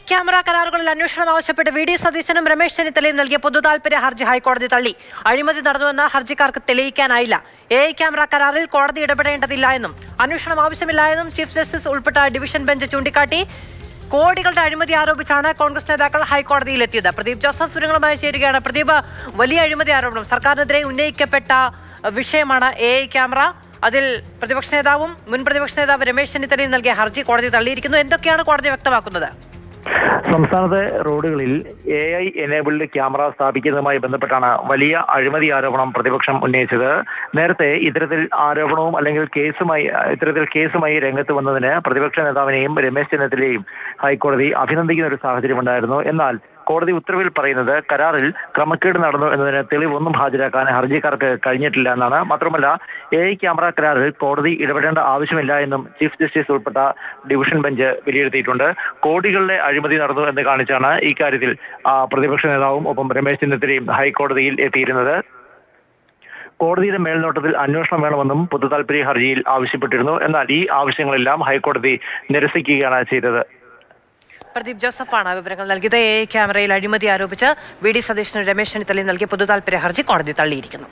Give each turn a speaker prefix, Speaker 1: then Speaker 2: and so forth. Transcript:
Speaker 1: Camera കരാറുകളിൽ അന്വേഷണം ആവശ്യപ്പെട്ട് വി ഡി സതീശനും രമേശ് ചെന്നിത്തലയും നൽകിയ പൊതുതാൽപര്യ ഹർജി ഹൈക്കോടതി തള്ളി. അഴിമതി നടന്നുവെന്ന് ഹർജിക്കാർക്ക് തെളിയിക്കാനായില്ല. ക്യാമറ കരാറിൽ കോടതി ഇടപെടേണ്ടതില്ല എന്നും അന്വേഷണം ആവശ്യമില്ല എന്നും ചീഫ് ജസ്റ്റിസ് ഉൾപ്പെട്ട ഡിവിഷൻ ബെഞ്ച് ചൂണ്ടിക്കാട്ടി. കോടികളുടെ അഴിമതി ആരോപിച്ചാണ് കോൺഗ്രസ് നേതാക്കൾ ഹൈക്കോടതിയിലെത്തിയത്. പ്രദീപ് ജോസഫ് വിവരങ്ങളുമായി ചേരുകയാണ്. പ്രദീപ്, വലിയ അഴിമതി ആരോപണം സർക്കാരിനെതിരെ ഉന്നയിക്കപ്പെട്ട വിഷയമാണ് ക്യാമറ. അതിൽ പ്രതിപക്ഷ നേതാവും മുൻ പ്രതിപക്ഷ നേതാവ് രമേശ് ചെന്നിത്തലയും നൽകിയ ഹർജി കോടതി തള്ളിയിരിക്കുന്നു. എന്തൊക്കെയാണ് കോടതി വ്യക്തമാക്കുന്നത്?
Speaker 2: സംസ്ഥാനത്തെ റോഡുകളിൽ AI എനേബിൾഡ് ക്യാമറ സ്ഥാപിക്കുന്നതുമായി ബന്ധപ്പെട്ടാണ് വലിയ അഴിമതി ആരോപണം പ്രതിപക്ഷം ഉന്നയിച്ചത്. നേരത്തെ ഇത്തരത്തിൽ ആരോപണവും അല്ലെങ്കിൽ കേസുമായി രംഗത്ത് വന്നതിന് പ്രതിപക്ഷ നേതാവിനെയും രമേശ് ചെന്നിത്തലയെയും ഹൈക്കോടതി അഭിനന്ദിക്കുന്ന ഒരു സാഹചര്യമുണ്ടായിരുന്നു. എന്നാൽ കോടതി ഉത്തരവിൽ പറയുന്നത് കരാറിൽ ക്രമക്കേട് നടന്നു എന്നതിന് തെളിവൊന്നും ഹാജരാക്കാൻ ഹർജിക്കാർക്ക് കഴിഞ്ഞിട്ടില്ല എന്നാണ്. മാത്രമല്ല ക്യാമറ കരാറിൽ കോടതി ഇടപെടേണ്ട ആവശ്യമില്ല എന്നും ചീഫ് ജസ്റ്റിസ് ഉൾപ്പെട്ട ഡിവിഷൻ ബെഞ്ച് വിലയിരുത്തിയിട്ടുണ്ട്. കോടികളുടെ അഴിമതി നടന്നു എന്ന് കാണിച്ചാണ് ഇക്കാര്യത്തിൽ പ്രതിപക്ഷ നേതാവും ഒപ്പം രമേശ് ചെന്നിത്തലയും ഹൈക്കോടതിയിൽ എത്തിയിരുന്നത്. കോടതിയുടെ മേൽനോട്ടത്തിൽ അന്വേഷണം വേണമെന്നും പൊതുതാൽപര്യ ഹർജിയിൽ ആവശ്യപ്പെട്ടിരുന്നു. എന്നാൽ ഈ ആവശ്യങ്ങളെല്ലാം ഹൈക്കോടതി നിരസിക്കുകയാണ് ചെയ്തത്.
Speaker 1: പ്രദീപ് ജോസഫാണ് വിവരങ്ങൾ നൽകിയത്. ക്യാമറയിൽ അഴിമതി ആരോപിച്ച് വി ഡി സതീശനും രമേശ് ചെന്നിത്തലയും നൽകിയ പൊതുതാൽപര്യ ഹർജി കോടതി തള്ളിയിരിക്കുന്നു.